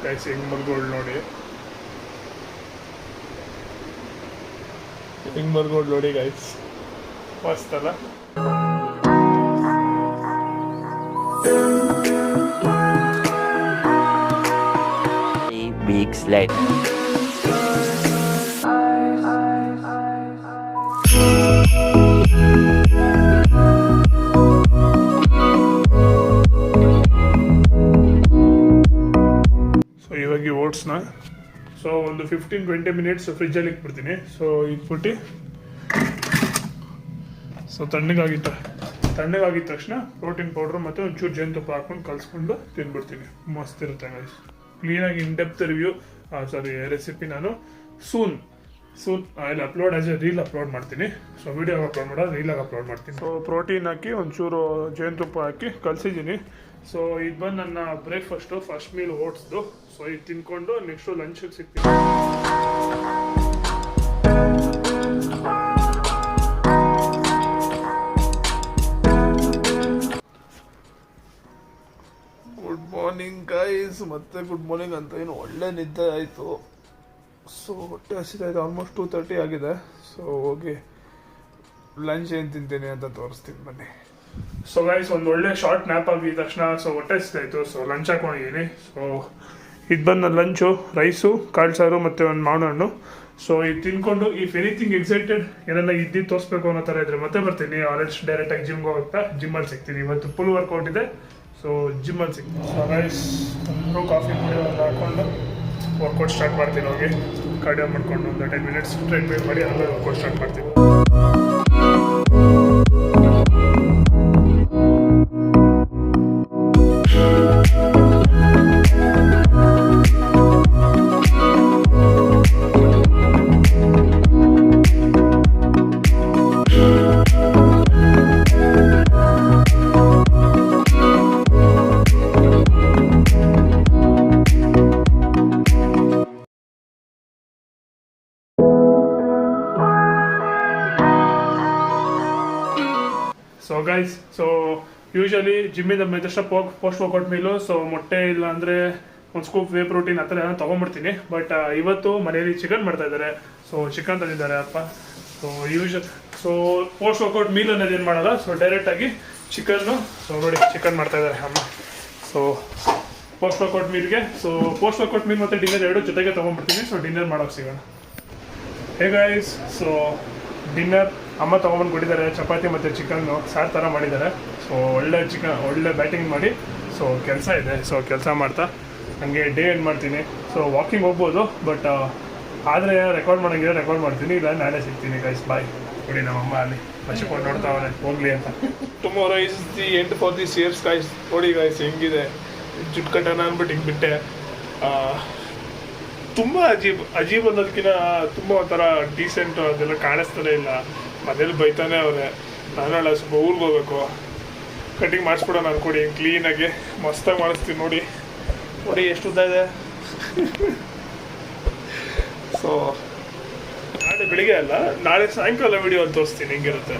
Guys ಹೆಂಗ್ ಮಲ್ಗೋಳ್ ನೋಡಿ, ಹೆಂಗ್ ಮಲ್ಗೋಳ್ ನೋಡಿ ಗೈಸ್, ಮಸ್ತ್ ಅಲ್ಲ. Weeks later. ಸೊ ಇವಾಗ ಈ ಓಟ್ಸ್ನ ಸೊ ಒಂದು 15-20 ಮಿನಿಟ್ಸ್ ಫ್ರಿಜ್ಜಲ್ಲಿ ಇಟ್ಬಿಡ್ತೀನಿ. ಸೊ ಇಟ್ಬಿಟ್ಟು ಸೊ ತಣ್ಣಗಾಗಿದ್ದ ತಕ್ಷಣ ಪ್ರೋಟೀನ್ ಪೌಡ್ರ್ ಮತ್ತು ಒಂಚೂರು ಜೇನುತುಪ್ಪ ಹಾಕ್ಕೊಂಡು ಕಲಿಸ್ಕೊಂಡು ತಿಂದ್ಬಿಡ್ತೀನಿ. ಮಸ್ತ್ ಇರುತ್ತೆ ಗೈಸ್. ಕ್ಲೀನಾಗಿ ಇನ್ ಡೆಪ್ತ್ ರಿವ್ಯೂ ರೆಸಿಪಿ ನಾನು ಸೂನ್ ಅಲ್ಲಿ upload as A reel upload ಮಾಡ್ತೀನಿ. ಸೊ ವಿಡಿಯೋ ಅಪ್ಲೋಡ್ ಮಾಡೋದು ರೀಲಾಗಿ ಅಪ್ಲೋಡ್ ಮಾಡ್ತೀನಿ. ಸೊ ಪ್ರೋಟೀನ್ ಹಾಕಿ ಒಂಚೂರು ಜೇನುತುಪ್ಪ ಹಾಕಿ ಕಲಿಸಿದ್ದೀನಿ. ಸೊ ಇದು ಬಂದು ನನ್ನ ಬ್ರೇಕ್ಫಾಸ್ಟು, ಫಸ್ಟ್ ಮೀಲ್ ಓಟ್ಸ್ದು. ಸೊ ಇದು ತಿನ್ಕೊಂಡು ನೆಕ್ಸ್ಟು ಲಂಚಿಗೆ ಸಿಗ್ತೀನಿ. ಗುಡ್ ಮಾರ್ನಿಂಗ್ ಗೈಸ್, ಮತ್ತೆ ಗುಡ್ ಮಾರ್ನಿಂಗ್ ಅಂತ ಏನು ಒಳ್ಳೆ ನಿದ್ದೆ ಆಯಿತು. ಸೊ ಹೊಟ್ಟೆ ಹಸಿದಾಯ್ತು, ಆಲ್ಮೋಸ್ಟ್ 2:30 ಆಗಿದೆ. ಸೊ ಹೋಗಿ ಲಂಚ್ ಏನು ತಿಂತೀನಿ ಅಂತ ತೋರಿಸ್ತೀನಿ ಬನ್ನಿ. ಸೊ ಗೈಸ್ ಒಂದು ಒಳ್ಳೆ ಶಾರ್ಟ್ ನ್ಯಾಪ್ ಆಗಿದ ತಕ್ಷಣ ಸೊ ಹೊಟ್ಟೆ ಹಸಿದಾಯ್ತು. ಸೊ ಲಂಚ್ ಹಾಕೊಂಡಿದ್ದೀನಿ. ಸೊ ಇದು ಬಂದು ನನ್ನ ಲಂಚು, ರೈಸು, ಕಾಳು ಸಾರು ಮತ್ತು ಒಂದು ಮಾವಿನ ಹಣ್ಣು. ಸೊ ಇದು ತಿನ್ಕೊಂಡು ಇಫ್ ಎನಿಥಿಂಗ್ ಎಕ್ಸೈಟೆಡ್ ಏನೆಲ್ಲ ಇದ್ದಿದ್ದು ತೋರಿಸ್ಬೇಕು ಅನ್ನೋ ಥರ ಇದ್ರೆ ಮತ್ತೆ ಬರ್ತೀನಿ. ಆಲ್ರೆಡಿ ಡೈರೆಕ್ಟಾಗಿ ಜಿಮ್ಗೆ ಹೋಗ್ತಾ ಜಿಮ್ಮಲ್ಲಿ ಸಿಗ್ತೀನಿ. ಇವತ್ತು ಫುಲ್ ವರ್ಕೌಟ್ ಇದೆ. ಸೊ ಜಿಮ್ಮಲ್ಲಿ ಸಿಗ್ತೀನಿ. ಸೊ ರೈಸ್ ಒಂದು ಕಾಫಿ ಹಾಕ್ಕೊಂಡು ವರ್ಕೌಟ್ ಸ್ಟಾರ್ಟ್ ಮಾಡ್ತೀನಿ. ಹೋಗಿ ಕಾರ್ಡಿಯೋ ಮಾಡ್ಕೊಂಡು ಒಂದು 10 ಮಿನಿಟ್ಸ್ ಟ್ರೆಡ್ಮಿಲ್ ಮಾಡಿ ಆಮೇಲೆ ವರ್ಕೌಟ್ ಸ್ಟಾರ್ಟ್ ಮಾಡ್ತೀನಿ. ಸೊ ಗೈಸ್, ಸೊ ಯೂಶಲಿ ಜಿಮ್ಮಿಂದ ತಕ್ಷಣ ಪೋಸ್ಟ್ ವರ್ಕೌಟ್ ಮೀಲು ಸೊ ಮೊಟ್ಟೆ ಇಲ್ಲ ಅಂದರೆ ಒಂದು ಸ್ಕೂಪ್ ವೇ ಪ್ರೋಟೀನ್ ಆ ಥರ ಏನೋ ತೊಗೊಂಡ್ಬಿಡ್ತೀನಿ. ಬಟ್ ಇವತ್ತು ಮನೆಯಲ್ಲಿ ಚಿಕನ್ ಮಾಡ್ತಾ ಇದ್ದಾರೆ. ಸೊ ಚಿಕನ್ ತಂದಿದ್ದಾರೆ ಅಪ್ಪ. ಸೊ ಪೋಸ್ಟ್ ವರ್ಕೌಟ್ ಮೀಲ್ ಅನ್ನೋದು ಏನು ಮಾಡೋಲ್ಲ. ಸೊ ಡೈರೆಕ್ಟಾಗಿ ಚಿಕನ್ನು, ಸೊ ನೋಡಿ ಚಿಕನ್ ಮಾಡ್ತಾ ಇದ್ದಾರೆ ಅಮ್ಮ. ಸೊ ಪೋಸ್ಟ್ ವರ್ಕೌಟ್ ಮೀಲ್ಗೆ, ಸೊ ಪೋಸ್ಟ್ ವರ್ಕೌಟ್ ಮೀಲ್ ಮತ್ತು ಡಿನ್ನರ್ ಎರಡು ಜೊತೆಗೆ ತೊಗೊಂಡ್ಬಿಡ್ತೀನಿ. ಸೊ ಡಿನ್ನರ್ ಮಾಡೋಕೆ ಸಿಗೋಣ. ಹೇ ಗೈಸ್, ಸೊ ಡಿನ್ನರ್ ಅಮ್ಮ ತೊಗೊಂಬಂದು ಕೊಟ್ಟಿದ್ದಾರೆ. ಚಪಾತಿ ಮತ್ತು ಚಿಕನ್ನು ಸಾರು ಥರ ಮಾಡಿದ್ದಾರೆ. ಸೊ ಒಳ್ಳೆ ಬ್ಯಾಟಿಂಗ್ ಮಾಡಿ ಸೊ ಕೆಲಸ ಇದೆ. ಸೊ ಕೆಲಸ ಮಾಡ್ತಾ ಹಂಗೆ ಡೇ ಎಂಡ್ ಮಾಡ್ತೀನಿ. ಸೊ ವಾಕಿಂಗ್ ಹೋಗ್ಬೋದು, ಬಟ್ ಆದರೆ ರೆಕಾರ್ಡ್ ಮಾಡೋಂಗಿದ್ರೆ ರೆಕಾರ್ಡ್ ಮಾಡ್ತೀನಿ, ಇಲ್ಲ ನಾಳೆ ಸಿಗ್ತೀನಿ ಗೈಸ್. ಬಾಯ್. ನೋಡಿ ನಮ್ಮಮ್ಮ ಅಲ್ಲಿ ಬಚ್ಚಿಕೊಂಡು ನೋಡ್ತಾವ್ರೆ ಹೋಗ್ಲಿ ಅಂತ. Tomorrow is the end for this years guys. ನೋಡಿ ಗೈಸ್ ಹೆಂಗಿದೆ ಜುಟ್ಟು ಕಟ್ಟೋಣ ಅಂದ್ಬಿಟ್ಟು ಹಿಂಗೆ ಬಿಟ್ಟೆ. ತುಂಬ ಅಜೀಬ್ ಅನ್ನೋದಕ್ಕಿಂತ ತುಂಬ ಒಂಥರ ಡೀಸೆಂಟು ಅದೆಲ್ಲ ಕಾಣಿಸ್ತಾನೆ ಇಲ್ಲ. ಮನೇಲಿ ಬೈತಾನೆ ಅವರೇ. ನಾನು ಸ್ವಲ್ಪ ಊರಿಗೆ ಹೋಗ್ಬೇಕು, ಕಟಿಂಗ್ ಮಾಡಿಸ್ಕೊಡೋಣ ಅನ್ಕೊಡಿ ಕ್ಲೀನಾಗಿ ಮಸ್ತಾಗಿ ಮಾಡಿಸ್ತೀನಿ. ನೋಡಿ ಎಷ್ಟು ಉದ್ದ ಇದೆ. ಸೊ ನಾಳೆ ಬೆಳಿಗ್ಗೆ ಅಲ್ಲ, ನಾಳೆ ಸಾಯಂಕಾಲ ವಿಡಿಯೋ ಅಲ್ಲಿ ತೋರಿಸ್ತೀನಿ ಹೆಂಗಿರುತ್ತೆ.